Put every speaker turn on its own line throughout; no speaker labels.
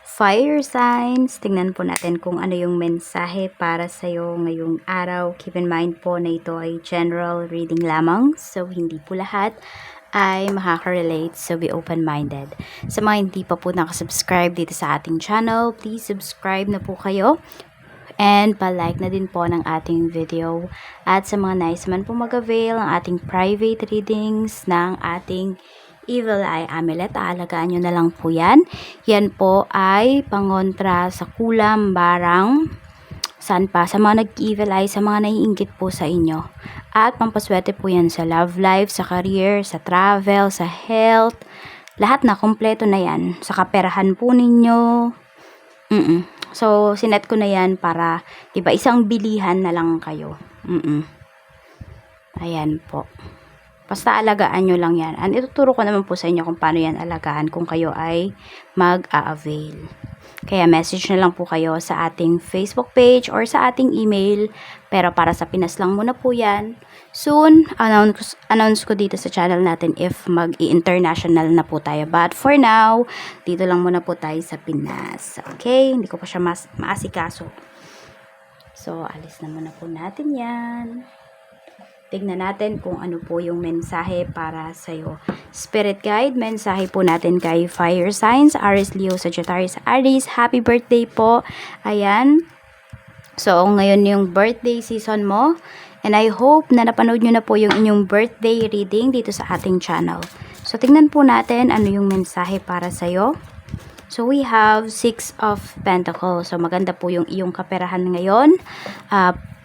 Fire signs, tingnan po natin kung ano yung mensahe para sa'yo ngayong araw. Keep in mind po na ito ay general reading lamang, so hindi po lahat ay makaka-relate, so be open-minded. Sa mga hindi pa po nakasubscribe dito sa ating channel, please subscribe na po kayo. And pa-like na din po ng ating video. At sa mga nice man po mag-avail ng ating private readings ng ating Evil Eye Amulet, aalagaan nyo na lang po yan. Yan po ay pangontra sa kulam, barang, saan pa, sa mga nag-evil eye, sa mga naiinggit po sa inyo. At pampaswerte po yan sa love life, sa career, sa travel, sa health. Lahat na, kompleto na yan. Sa kaperahan po ninyo. So, sinet ko na yan para, diba, isang bilihan na lang kayo. Ayan po. Basta alagaan nyo lang yan. And ituturo ko naman po sa inyo kung paano yan alagaan kung kayo ay mag-a-avail. Kaya message na lang po kayo sa ating Facebook page or sa ating email. Pero para sa Pinas lang muna po yan. Soon, announce ko dito sa channel natin if mag-i-international na po tayo. But for now, dito lang muna po tayo sa Pinas. Okay? Hindi ko pa siya maasikaso. So, alis na muna po natin yan. Tignan natin kung ano po yung mensahe para sa'yo. Spirit Guide, mensahe po natin kay Fire Signs, Aries, Leo, Sagittarius, Aries. Happy birthday po. Ayan. So, ngayon yung birthday season mo. And I hope na napanood nyo na po yung inyong birthday reading dito sa ating channel. So, tignan po natin ano yung mensahe para sa'yo. So, we have 6 of Pentacles. So, maganda po yung iyong kaperahan ngayon.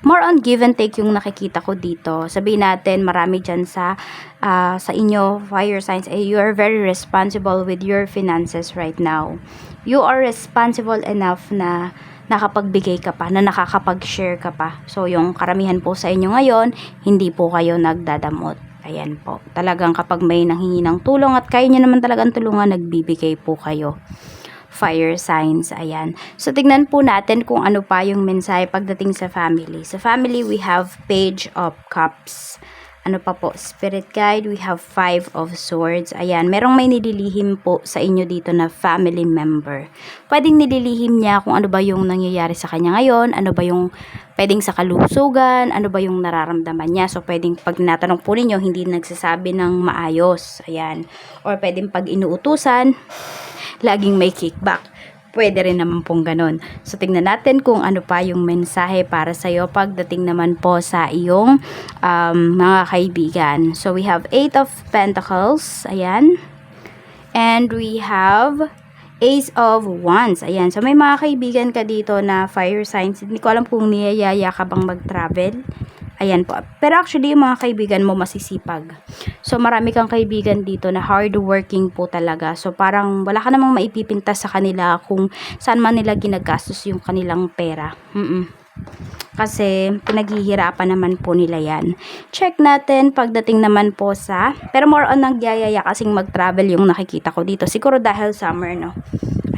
More on give and take yung nakikita ko dito. Sabihin natin, marami dyan sa inyo, fire signs, you are very responsible with your finances right now. You are responsible enough na nakapagbigay ka pa, na nakakapag-share ka pa. So, yung karamihan po sa inyo ngayon, hindi po kayo nagdadamot. Ayan po. Talagang kapag may nanghingi ng tulong at kaya nyo naman talagang tulungan, nagbibigay po kayo. Fire signs, ayan. So, tignan po natin kung ano pa yung mensahe pagdating sa family. Sa family, we have Page of Cups. Ano pa po? Spirit Guide, we have 5 of Swords. Ayan, merong may nililihim po sa inyo dito na family member. Pwedeng nililihim niya kung ano ba yung nangyayari sa kanya ngayon, ano ba yung pwedeng sa kalusugan, ano ba yung nararamdaman niya. So, pwedeng pag natanong po ninyo, hindi nagsasabi ng maayos. Ayan. Or pwedeng pag inuutusan, laging may kickback. Pwede rin naman pong ganun. So, tingnan natin kung ano pa yung mensahe para sa'yo pagdating naman po sa iyong mga kaibigan. So, we have 8 of Pentacles. Ayan. And we have Ace of Wands. Ayan. So, may mga kaibigan ka dito na fire signs. Hindi ko alam kung niyayaya ka bang mag-travel. Ayan po. Pero actually, yung mga kaibigan mo masisipag. So, marami kang kaibigan dito na hardworking po talaga. So, parang wala ka namang maipipintas sa kanila kung saan man nila ginagastos yung kanilang pera. Kasi, pinaghihirapan naman po nila yan. Check natin pagdating naman po sa, pero more on nagyayaya kasing mag-travel yung nakikita ko dito. Siguro dahil summer, no?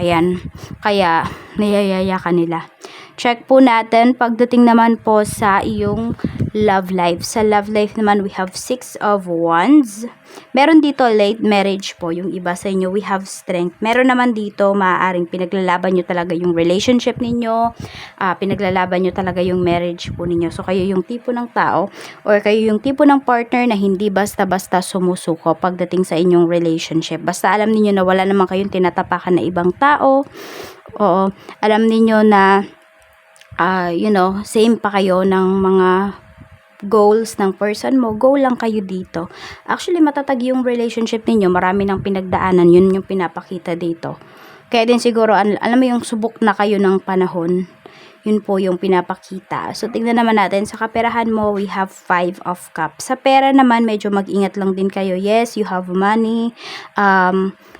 Ayan. Kaya, niyayaya ka nila. Check po natin pagdating naman po sa iyong love life. Sa love life naman, we have 6 of Wands. Meron dito late marriage po. Yung iba sa inyo, we have strength. Meron naman dito, maaaring pinaglalaban nyo talaga yung relationship ninyo. Pinaglalaban nyo talaga yung marriage po ninyo. So, kayo yung tipo ng tao or kayo yung tipo ng partner na hindi basta-basta sumusuko pagdating sa inyong relationship. Basta alam niyo na wala naman kayong tinatapakan na ibang tao. Oo. Alam niyo na same pa kayo ng mga goals ng person mo, go lang kayo dito. Actually, matatag yung relationship ninyo, marami ng pinagdaanan, yun yung pinapakita dito. Kaya din siguro, alam mo yung subok na kayo ng panahon, yun po yung pinapakita. So, tingnan naman natin, sa kaperahan mo, we have 5 of Cups. Sa pera naman, medyo mag-ingat lang din kayo. Yes, you have money,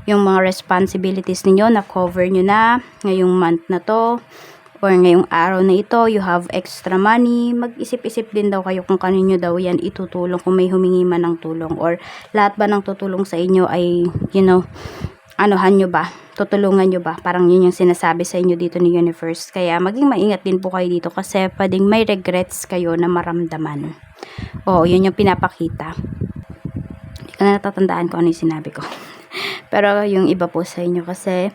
yung mga responsibilities ninyo, na-cover nyo na ngayong month na to, or ngayong araw na ito, you have extra money. Mag-isip-isip din daw kayo kung kanino daw yan itutulong, kung may humingi man ng tulong, or lahat ba ng tutulong sa inyo ay, anuhan nyo ba? Tutulungan nyo ba? Parang yun yung sinasabi sa inyo dito ni Universe. Kaya maging maingat din po kayo dito kasi pwedeng may regrets kayo na maramdaman. Oo, yun yung pinapakita. Hindi ko na natatandaan kung ano yung sinabi ko. Pero yung iba po sa inyo kasi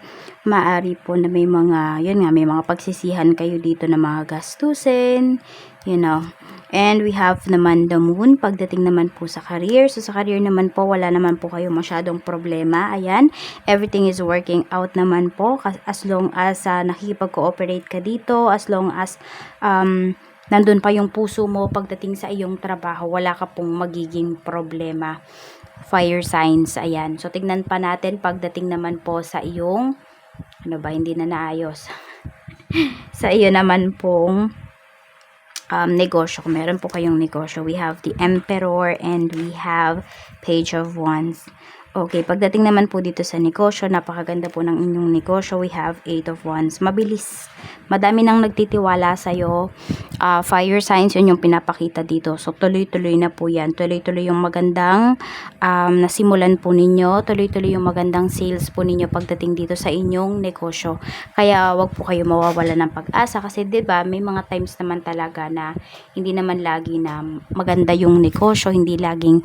maaari po na may mga, yun nga, may mga pagsisihan kayo dito na mga gastusin, you know. And we have naman the moon, pagdating naman po sa career. So sa career naman po, wala naman po kayo masyadong problema. Ayan, everything is working out naman po as long as nakikipag-cooperate ka dito, as long as nandun pa yung puso mo pagdating sa iyong trabaho, wala ka pong magiging problema. Fire signs, ayan. So tignan pa natin pagdating naman po sa iyong, ano ba, hindi na naayos. Sa iyo naman pong negosyo, kung meron po kayong negosyo, we have the Emperor and we have Page of Wands. Okay, pagdating naman po dito sa negosyo, napakaganda po ng inyong negosyo. We have 8 of Wands. Mabilis. Madami nang nagtitiwala sa'yo. Fire signs, yun yung pinapakita dito. So, tuloy-tuloy na po yan. Tuloy-tuloy yung magandang nasimulan po ninyo. Tuloy-tuloy yung magandang sales po ninyo pagdating dito sa inyong negosyo. Kaya, wag po kayo mawawala ng pag-asa. Kasi, diba, may mga times naman talaga na hindi naman lagi na maganda yung negosyo. Hindi laging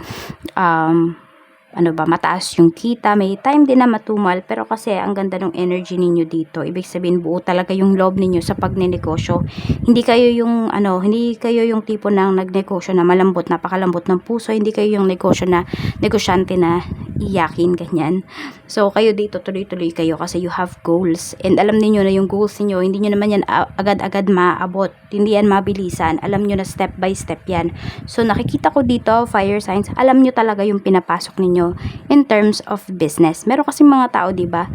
mataas yung kita, may time din na matumal, pero kasi ang ganda ng energy ninyo dito, ibig sabihin buo talaga yung loob ninyo sa pagnenegosyo. Hindi kayo yung tipo ng nagnegosyo na malambot, napakalambot ng puso, hindi kayo yung negosyante na iyakin, ganyan. So, kayo dito, tuloy-tuloy kayo kasi you have goals, and alam niyo na yung goals niyo, hindi niyo naman yan agad-agad maabot, hindi yan mabilisan, alam niyo na step by step yan. So, nakikita ko dito, fire signs, alam niyo talaga yung pinapasok ninyo in terms of business. Meron kasi mga tao, diba,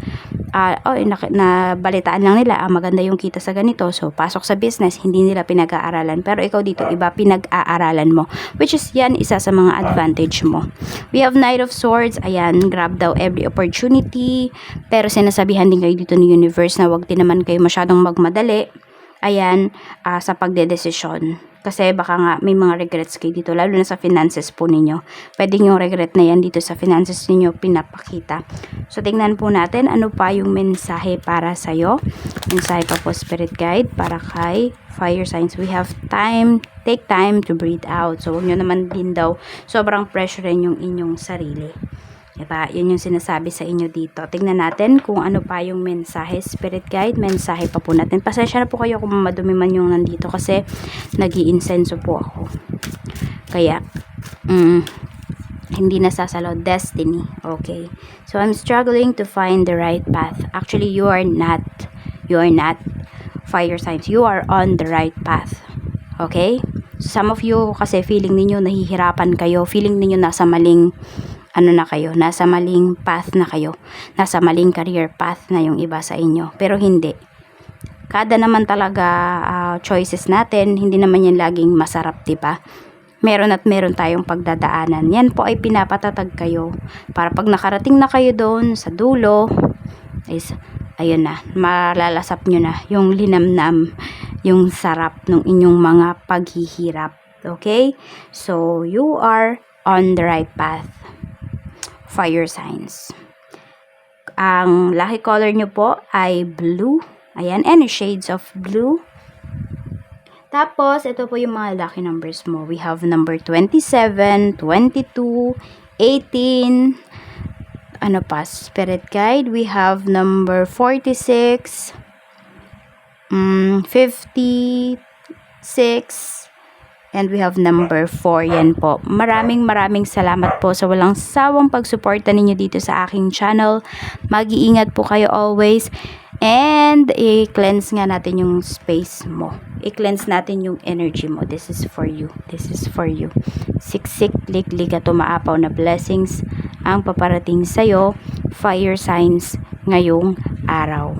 nabalitaan lang nila, maganda yung kita sa ganito, so pasok sa business, hindi nila pinag-aaralan. Pero ikaw dito, iba, pinag-aaralan mo, which is yan, isa sa mga advantage mo. We have Knight of Swords, ayan, grab daw every opportunity, pero sinasabihan din kayo dito ni universe na wag din naman kayo masyadong magmadali, ayan, sa pagdedesisyon. Kasi baka nga may mga regrets kayo dito, lalo na sa finances po ninyo. Pwede yung regret na yan dito sa finances ninyo pinapakita. So, tingnan po natin ano pa yung mensahe para sa'yo. Mensahe pa po, Spirit Guide, para kay fire signs. We have time, take time to breathe out. So, huwag nyo naman din daw sobrang pressurein yung inyong sarili. Diba? Yun yung sinasabi sa inyo dito. Tingnan natin kung ano pa yung mensahe. Spirit Guide, mensahe pa po natin. Pasensya na po kayo kung madumi man yung nandito kasi nag-i-insenso po ako. Kaya, hindi nasasalo. Destiny. Okay. So, I'm struggling to find the right path. Actually, you are not fire signs. You are on the right path. Okay? So, some of you kasi feeling ninyo nahihirapan kayo. Feeling ninyo nasa maling nasa maling path na kayo, nasa maling career path na yung iba sa inyo, pero hindi. Kada naman talaga choices natin, hindi naman yan laging masarap, diba? Meron at meron tayong pagdadaanan. Yan po ay pinapatatag kayo para pag nakarating na kayo doon sa dulo, is ayun na, malalasap nyo na yung linamnam, yung sarap ng inyong mga paghihirap. Okay? So, you are on the right path. Fire signs. Ang lucky color nyo po ay blue. Ayan, any shades of blue. Tapos, ito po yung mga lucky numbers mo. We have number 27, 22, 18. Ano pa? Spirit Guide. We have number 46, 56, and we have number 4. Yan po. Maraming salamat po sa walang sawang pagsuporta ninyo dito sa aking channel. Mag-iingat po kayo always. And i-cleanse nga natin yung space mo. I-cleanse natin yung energy mo. This is for you. This is for you. Siksik, liglig at umaapaw na blessings ang paparating sa'yo. Fire signs ngayong araw.